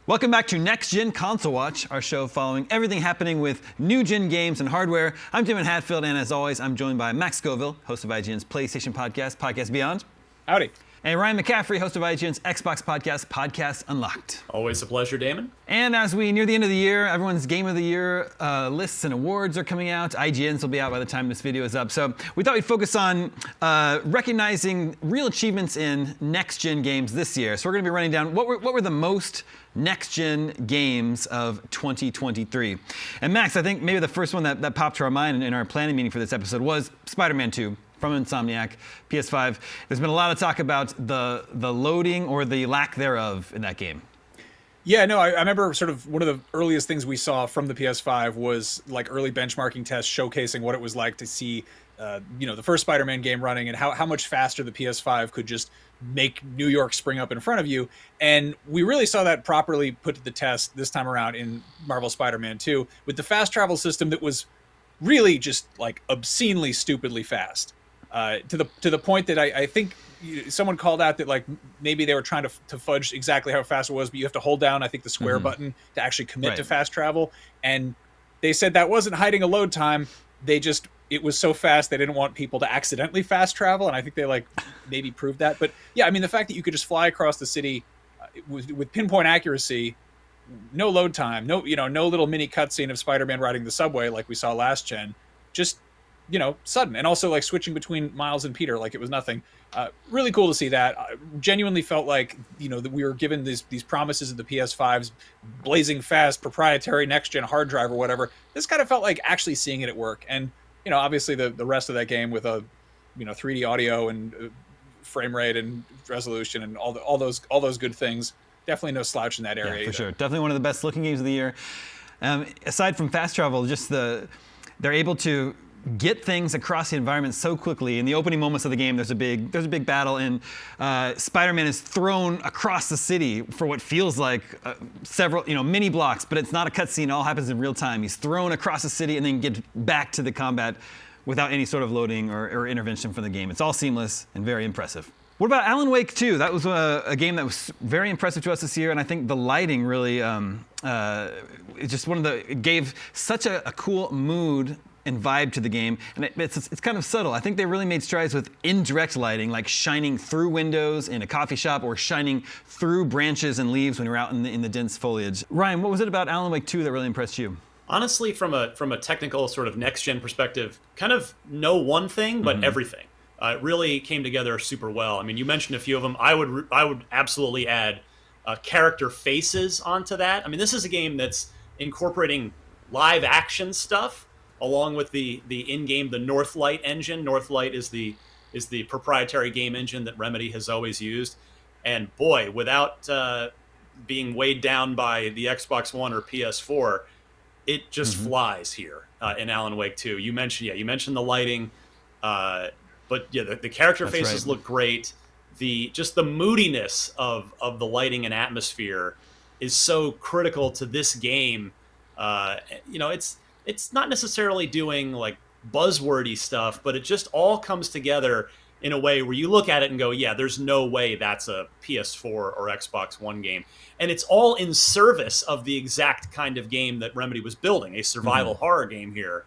Welcome back to Next Gen Console Watch, our show following everything happening with new gen games and hardware. I'm Daemon Hatfield, and as always, I'm joined by Max Scoville, host of IGN's PlayStation podcast, Podcast Beyond. Howdy. And Ryan McCaffrey, host of IGN's Xbox podcast, Podcast Unlocked. Always a pleasure, Damon. And as we near the end of the year, everyone's Game of the Year lists and awards are coming out. IGN's will be out by the time this video is up. So we thought we'd focus on recognizing real achievements in next-gen games this year. So we're going to be running down what were the most next-gen games of 2023. And Max, I think maybe the first one that popped to our mind in our planning meeting for this episode was SpiderMan II. From Insomniac, PS5. There's been a lot of talk about the loading or the lack thereof in that game. Yeah, no, I remember sort of one of the earliest things we saw from the PS5 was like early benchmarking tests showcasing what it was like to see, the first Spider-Man game running and how much faster the PS5 could just make New York spring up in front of you. And we really saw that properly put to the test this time around in Marvel Spider-Man 2 with the fast travel system that was really just like obscenely, stupidly fast. To the point that I think someone called out that like maybe they were trying to fudge exactly how fast it was, but you have to hold down, I think, the square button to actually commit to fast travel. And they said that wasn't hiding a load time. It was so fast they didn't want people to accidentally fast travel. And I think they like maybe proved that. But yeah, I mean, the fact that you could just fly across the city with pinpoint accuracy, no load time, no little mini cutscene of Spider-Man riding the subway like we saw last gen, just sudden. And also like switching between Miles and Peter like it was nothing. Really cool to see that. Genuinely felt like, that we were given these promises of the PS5's blazing fast proprietary next-gen hard drive or whatever. This kind of felt like actually seeing it at work. And, obviously the rest of that game with a, 3D audio and frame rate and resolution and all those good things. Definitely no slouch in that area. Yeah, for sure. Definitely one of the best looking games of the year. Aside from fast travel, just they're able to get things across the environment so quickly. In the opening moments of the game, there's a big battle, and Spider-Man is thrown across the city for what feels like several mini blocks, but it's not a cutscene. It all happens in real time. He's thrown across the city and then gets back to the combat without any sort of loading or intervention from the game. It's all seamless and very impressive. What about Alan Wake 2? That was a game that was very impressive to us this year, and I think the lighting really it's just it gave such a cool mood and vibe to the game, and it's kind of subtle. I think they really made strides with indirect lighting, like shining through windows in a coffee shop or shining through branches and leaves when you're out in the dense foliage. Ryan, what was it about Alan Wake 2 that really impressed you? Honestly, from a technical sort of next-gen perspective, kind of no one thing, but everything. It really came together super well. I mean, you mentioned a few of them. I would absolutely add character faces onto that. I mean, this is a game that's incorporating live action stuff along with the in-game, the Northlight engine. Northlight is the proprietary game engine that Remedy has always used. And boy, without being weighed down by the Xbox One or PS4, it just flies here in Alan Wake 2. You mentioned the lighting, but yeah, the character faces look great. The moodiness of the lighting and atmosphere is so critical to this game. It's not necessarily doing like buzzwordy stuff, but it just all comes together in a way where you look at it and go, yeah, there's no way that's a PS4 or Xbox One game. And it's all in service of the exact kind of game that Remedy was building, a survival horror game here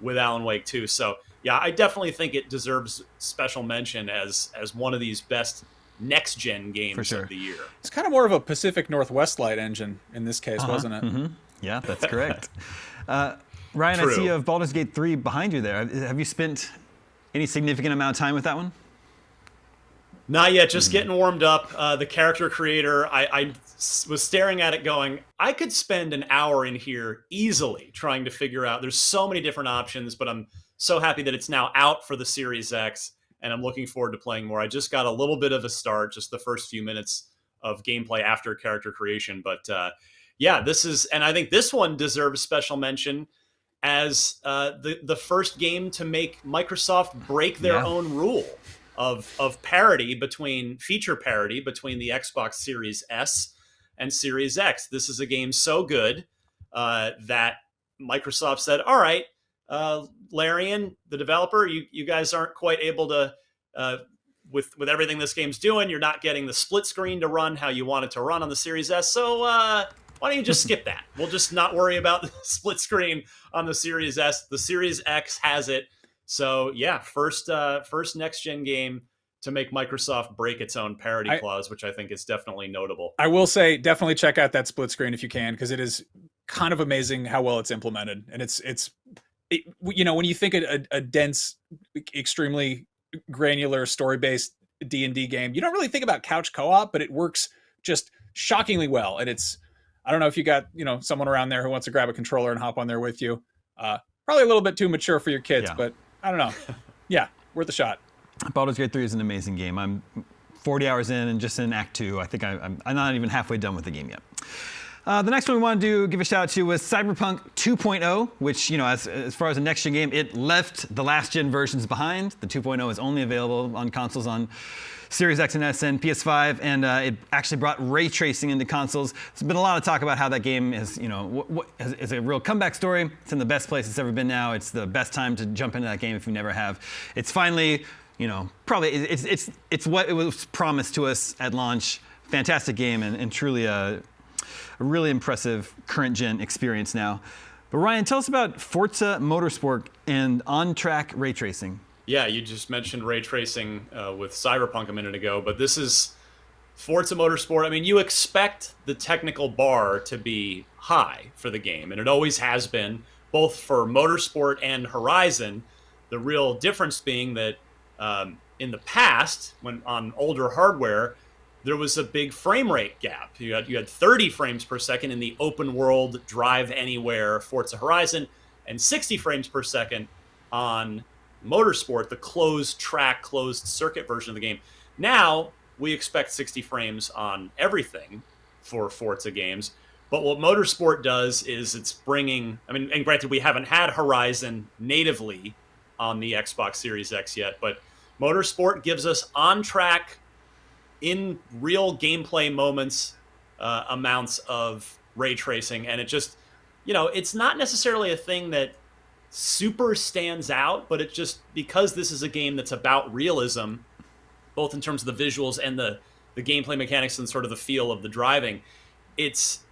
with Alan Wake 2. So yeah, I definitely think it deserves special mention as one of these best next-gen games of the year. It's kind of more of a Pacific Northwest light engine in this case, wasn't it? Mm-hmm. Yeah, that's correct. Ryan, True. I see you have Baldur's Gate 3 behind you there. Have you spent any significant amount of time with that one? Not yet, just getting warmed up. The character creator, I was staring at it going, I could spend an hour in here easily trying to figure out, there's so many different options, but I'm so happy that it's now out for the Series X, and I'm looking forward to playing more. I just got a little bit of a start, just the first few minutes of gameplay after character creation, but yeah, and I think this one deserves special mention as the first game to make Microsoft break their own rule of feature parity between the Xbox Series S and Series X. This is a game so good that Microsoft said, all right, Larian, the developer, you guys aren't quite able to with everything this game's doing, you're not getting the split screen to run how you want it to run on the Series S. So why don't you just skip that? We'll just not worry about the split screen on the Series S. The Series X has it. So yeah, first next gen game to make Microsoft break its own parity clause, which I think is definitely notable. I will say, definitely check out that split screen if you can, because it is kind of amazing how well it's implemented. And it's when you think a dense, extremely granular story-based D&D game, you don't really think about couch co-op, but it works just shockingly well. And I don't know if you got someone around there who wants to grab a controller and hop on there with you. Probably a little bit too mature for your kids, but I don't know. Yeah, worth a shot. Baldur's Gate 3 is an amazing game. I'm 40 hours in and just in Act 2. I think I'm not even halfway done with the game yet. The next one we want to give a shout out to was Cyberpunk 2.0, which, as far as a next-gen game, it left the last-gen versions behind. The 2.0 is only available on consoles on Series X and S and PS5, and it actually brought ray tracing into consoles. There's been a lot of talk about how that game is, is a real comeback story. It's in the best place it's ever been now. It's the best time to jump into that game if you never have. It's finally... probably it's what it was promised to us at launch. Fantastic game and truly a really impressive current gen experience now. But Ryan, tell us about Forza Motorsport and on-track ray tracing. Yeah, you just mentioned ray tracing with Cyberpunk a minute ago, but this is Forza Motorsport. I mean, you expect the technical bar to be high for the game, and it always has been, both for Motorsport and Horizon. The real difference being that in the past, when on older hardware, there was a big frame rate gap. You had 30 frames per second in the open world Drive Anywhere Forza Horizon, and 60 frames per second on Motorsport, the closed track, closed circuit version of the game. Now we expect 60 frames on everything for Forza games. But what Motorsport does is it's bringing, and granted, we haven't had Horizon natively on the Xbox Series X yet, but Motorsport gives us on-track, in real gameplay moments, amounts of ray tracing. And it just, it's not necessarily a thing that super stands out, but it just, because this is a game that's about realism, both in terms of the visuals and the gameplay mechanics and sort of the feel of the driving, it's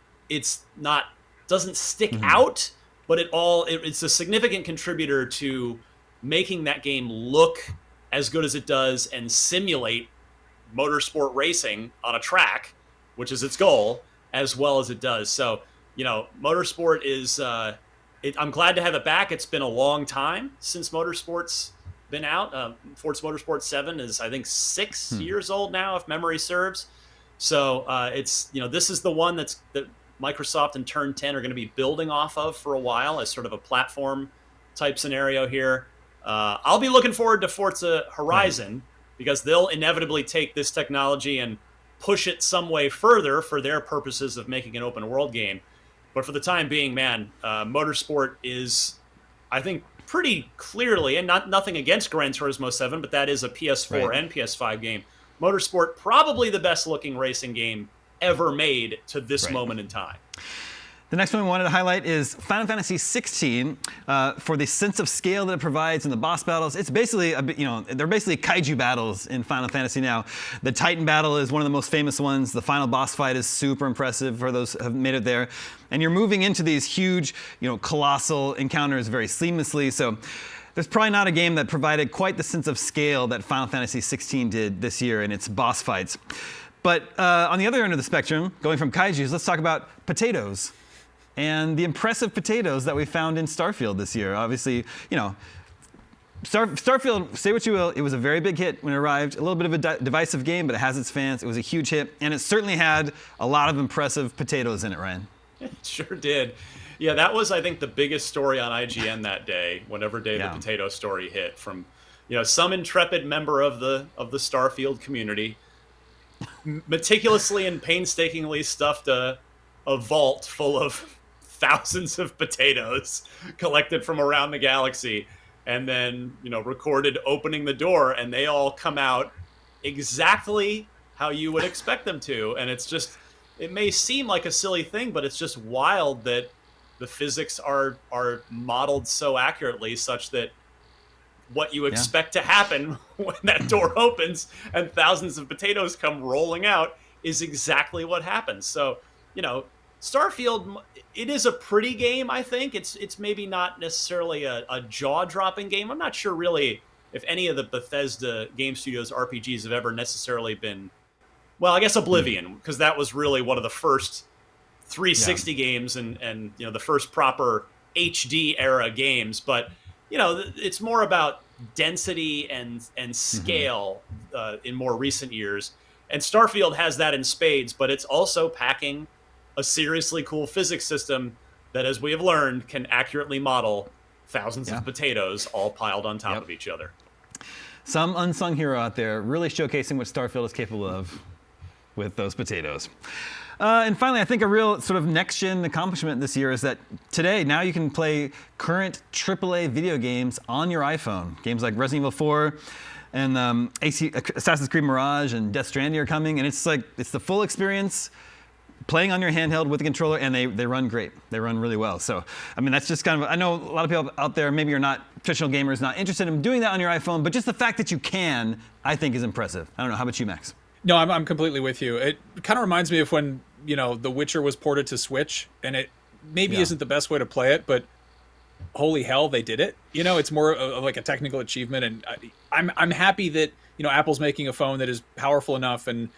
not, doesn't stick out, but it's a significant contributor to making that game look as good as it does and simulate motorsport racing on a track, which is its goal, as well as it does. So, Motorsport is, I'm glad to have it back. It's been a long time since Motorsport's been out. Forza Motorsport 7 is, I think, 6 years old now, if memory serves. So it's, this is the one that Microsoft and Turn 10 are going to be building off of for a while as sort of a platform type scenario here. I'll be looking forward to Forza Horizon because they'll inevitably take this technology and push it some way further for their purposes of making an open world game. But for the time being, man, Motorsport is, I think, pretty clearly, and nothing against Gran Turismo 7, but that is a PS4 and PS5 game. Motorsport, probably the best looking racing game ever made to this moment in time. The next one we wanted to highlight is Final Fantasy XVI for the sense of scale that it provides in the boss battles. It's basically, they're basically kaiju battles in Final Fantasy now. The Titan battle is one of the most famous ones. The final boss fight is super impressive for those who have made it there. And you're moving into these huge, colossal encounters very seamlessly. So there's probably not a game that provided quite the sense of scale that Final Fantasy XVI did this year in its boss fights. But on the other end of the spectrum, going from kaijus, let's talk about potatoes. And the impressive potatoes that we found in Starfield this year. Obviously, Starfield, say what you will, it was a very big hit when it arrived. A little bit of a divisive game, but it has its fans. It was a huge hit, and it certainly had a lot of impressive potatoes in it, Ryan. It sure did. Yeah, that was, I think, the biggest story on IGN that day, whatever day the potato story hit, from some intrepid member of the Starfield community meticulously and painstakingly stuffed a vault full of thousands of potatoes collected from around the galaxy, and then recorded opening the door, and they all come out exactly how you would expect them to. And it's just, it may seem like a silly thing, but it's just wild that the physics are modeled so accurately, such that what you expect to happen when that door opens and thousands of potatoes come rolling out is exactly what happens. So, Starfield, it is a pretty game, I think. It's maybe not necessarily a jaw-dropping game. I'm not sure really if any of the Bethesda Game Studios RPGs have ever necessarily been, well, I guess Oblivion, because that was really one of the first 360 games and the first proper HD era games. But, it's more about density and scale in more recent years. And Starfield has that in spades, but it's also packing a seriously cool physics system that, as we have learned, can accurately model thousands of potatoes all piled on top of each other. Some unsung hero out there really showcasing what Starfield is capable of with those potatoes. And finally, I think a real sort of next-gen accomplishment this year is that today, now you can play current AAA video games on your iPhone. Games like Resident Evil 4 and Assassin's Creed Mirage and Death Stranding are coming, and it's the full experience playing on your handheld with the controller, and they run great. They run really well. So, I mean, that's just kind of, I know a lot of people out there, maybe you're not traditional gamers, not interested in doing that on your iPhone, but just the fact that you can, I think is impressive. I don't know, how about you, Max? No, I'm completely with you. It kind of reminds me of when, The Witcher was ported to Switch, and it maybe isn't the best way to play it, but holy hell, they did it. It's more of like a technical achievement, and I'm happy that, Apple's making a phone that is powerful enough and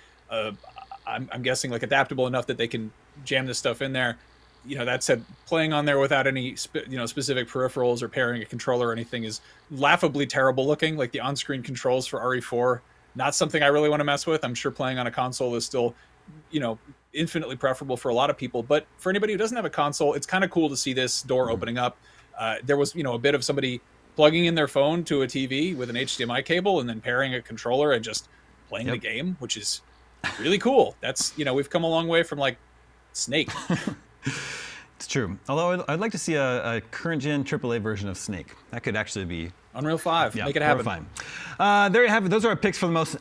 I'm guessing like adaptable enough that they can jam this stuff in there. That said, playing on there without any specific peripherals or pairing a controller or anything is laughably terrible looking. Like the on-screen controls for RE4, not something I really want to mess with. I'm sure playing on a console is still, infinitely preferable for a lot of people. But for anybody who doesn't have a console, it's kind of cool to see this door opening up. There was, a bit of somebody plugging in their phone to a TV with an HDMI cable and then pairing a controller and just playing the game, which is really cool. That's, we've come a long way from like Snake. It's true. Although I'd like to see a current gen AAA version of Snake. That could actually be Unreal 5. Make it happen. Fine. There you have it. Those are our picks for the most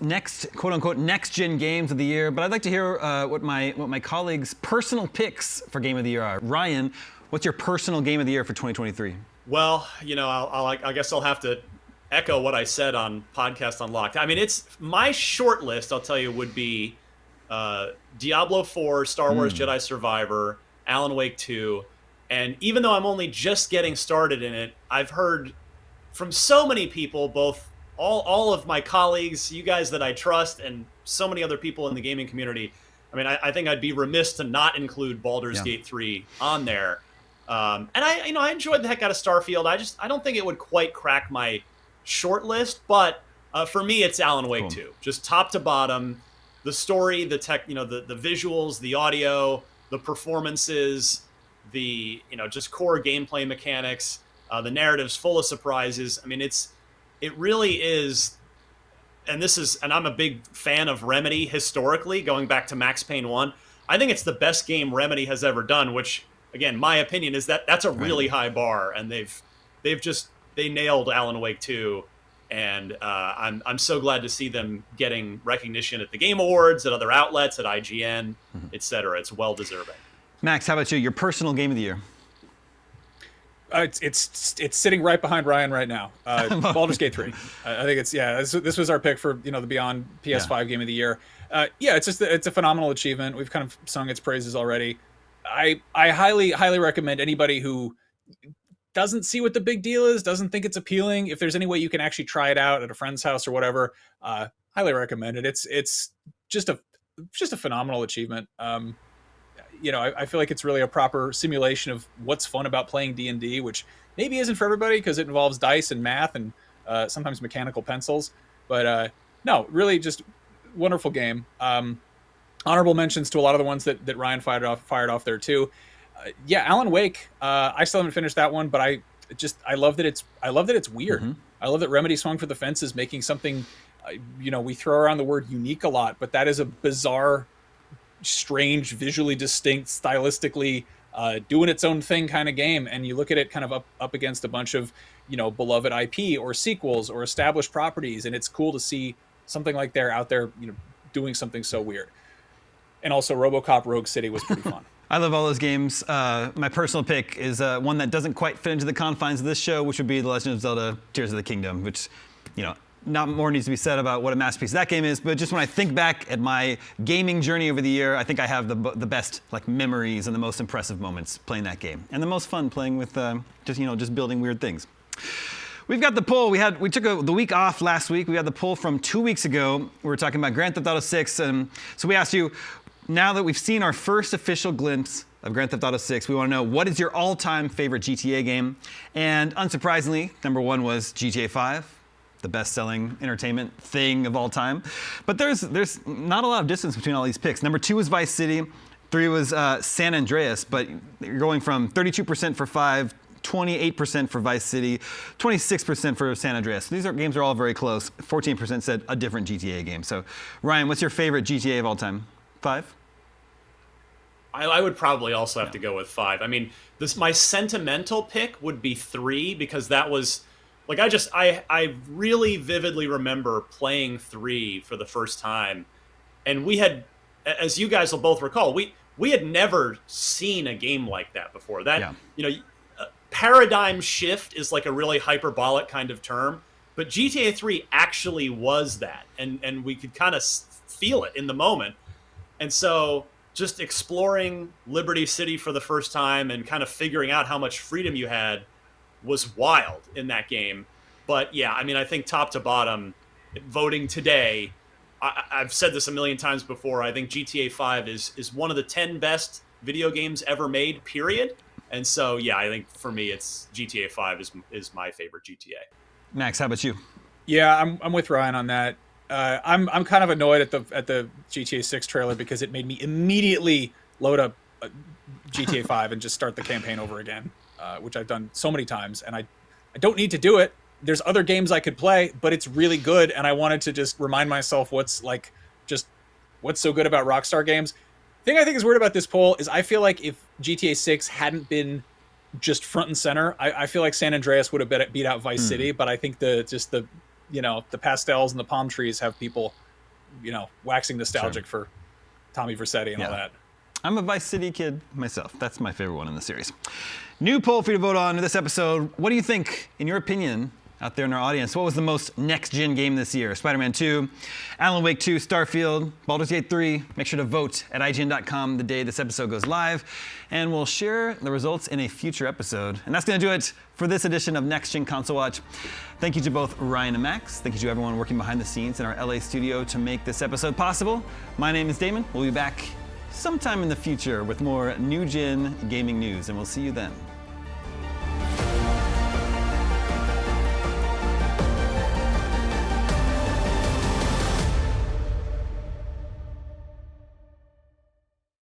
quote unquote next gen games of the year. But I'd like to hear what my colleagues' personal picks for game of the year are. Ryan, what's your personal game of the year for 2023? Well, I guess I'll have to echo what I said on Podcast Unlocked. I mean, it's my short list, I'll tell you, would be Diablo 4, Star Wars Jedi Survivor, Alan Wake 2. And even though I'm only just getting started in it, I've heard from so many people, both all of my colleagues, you guys that I trust, and so many other people in the gaming community. I mean, I think I'd be remiss to not include Baldur's Gate 3 on there. And I enjoyed the heck out of Starfield. I don't think it would quite crack my short list, but for me, it's Alan Wake 2. Just top to bottom, the story, the tech, the visuals, the audio, the performances, the just core gameplay mechanics. The narrative's full of surprises. I mean, it really is, and I'm a big fan of Remedy historically, going back to Max Payne 1. I think it's the best game Remedy has ever done, which, again, my opinion is that's a really high bar, and they nailed Alan Wake 2, and I'm so glad to see them getting recognition at the Game Awards, at other outlets, at IGN, etc. It's well deserving. Max, how about you? Your personal game of the year? It's sitting right behind Ryan right now. Baldur's Gate 3. I think this was our pick for the Beyond PS5 game of the year. It's a phenomenal achievement. We've kind of sung its praises already. I highly recommend anybody who doesn't see what the big deal is, doesn't think it's appealing, if there's any way you can actually try it out at a friend's house or whatever, highly recommend it. It's just a phenomenal achievement. I feel like it's really a proper simulation of what's fun about playing D&D, which maybe isn't for everybody because it involves dice and math and sometimes mechanical pencils. But no, really just wonderful game. Honorable mentions to a lot of the ones that Ryan fired off there too. Alan Wake. I still haven't finished that one, but I love that it's weird. Mm-hmm. I love that Remedy swung for the fences, making something. We throw around the word unique a lot, but that is a bizarre, strange, visually distinct, stylistically doing its own thing kind of game. And you look at it kind of up against a bunch of beloved IP or sequels or established properties, and it's cool to see something like they're out there doing something so weird. And also RoboCop Rogue City was pretty fun. I love all those games. My personal pick is one that doesn't quite fit into the confines of this show, which would be The Legend of Zelda: Tears of the Kingdom, which, not more needs to be said about what a masterpiece that game is, but just when I think back at my gaming journey over the year, I think I have the best memories and the most impressive moments playing that game, and the most fun playing with just building weird things. We've got the poll. We took the week off last week. We had the poll from 2 weeks ago. We were talking about Grand Theft Auto 6, and so we asked you, now that we've seen our first official glimpse of Grand Theft Auto 6, we want to know, what is your all-time favorite GTA game? And unsurprisingly, number 1 was GTA 5, the best-selling entertainment thing of all time. But there's not a lot of distance between all these picks. Number 2 was Vice City, 3 was San Andreas, but you're going from 32% for 5, 28% for Vice City, 26% for San Andreas. So these games are all very close. 14% said a different GTA game. So Ryan, what's your favorite GTA of all time? 5? I would probably also have to go with 5. I mean, my sentimental pick would be 3, because that was I really vividly remember playing 3 for the first time, and we had, as you guys will both recall, we had never seen a game like that before. Paradigm shift is like a really hyperbolic kind of term, but GTA 3 actually was that, and we could kind of feel it in the moment. And so just exploring Liberty City for the first time and kind of figuring out how much freedom you had was wild in that game. But yeah, I mean, I think top to bottom, voting today, I've said this a million times before, I think GTA 5 is one of the 10 best video games ever made, period. And so, yeah, I think for me, it's GTA 5 is my favorite GTA. Max, how about you? Yeah, I'm with Ryan on that. I'm kind of annoyed at the GTA 6 trailer, because it made me immediately load up GTA 5 and just start the campaign over again, which I've done so many times, and I don't need to do it. There's other games I could play, but it's really good, and I wanted to just remind myself what's so good about Rockstar games. The thing I think is weird about this poll is I feel like if GTA 6 hadn't been just front and center, I feel like San Andreas would have beat out Vice City, but I think the pastels and the palm trees have people, waxing nostalgic for Tommy Vercetti and all that. I'm a Vice City kid myself. That's my favorite one in the series. New poll for you to vote on in this episode. What do you think, in your opinion, out there in our audience, what was the most next-gen game this year? SpiderMan 2, Alan Wake 2, Starfield, Baldur's Gate 3. Make sure to vote at IGN.com the day this episode goes live, and we'll share the results in a future episode. And that's going to do it for this edition of Next Gen Console Watch. Thank you to both Ryan and Max. Thank you to everyone working behind the scenes in our LA studio to make this episode possible. My name is Damon. We'll be back sometime in the future with more new gen gaming news, and we'll see you then.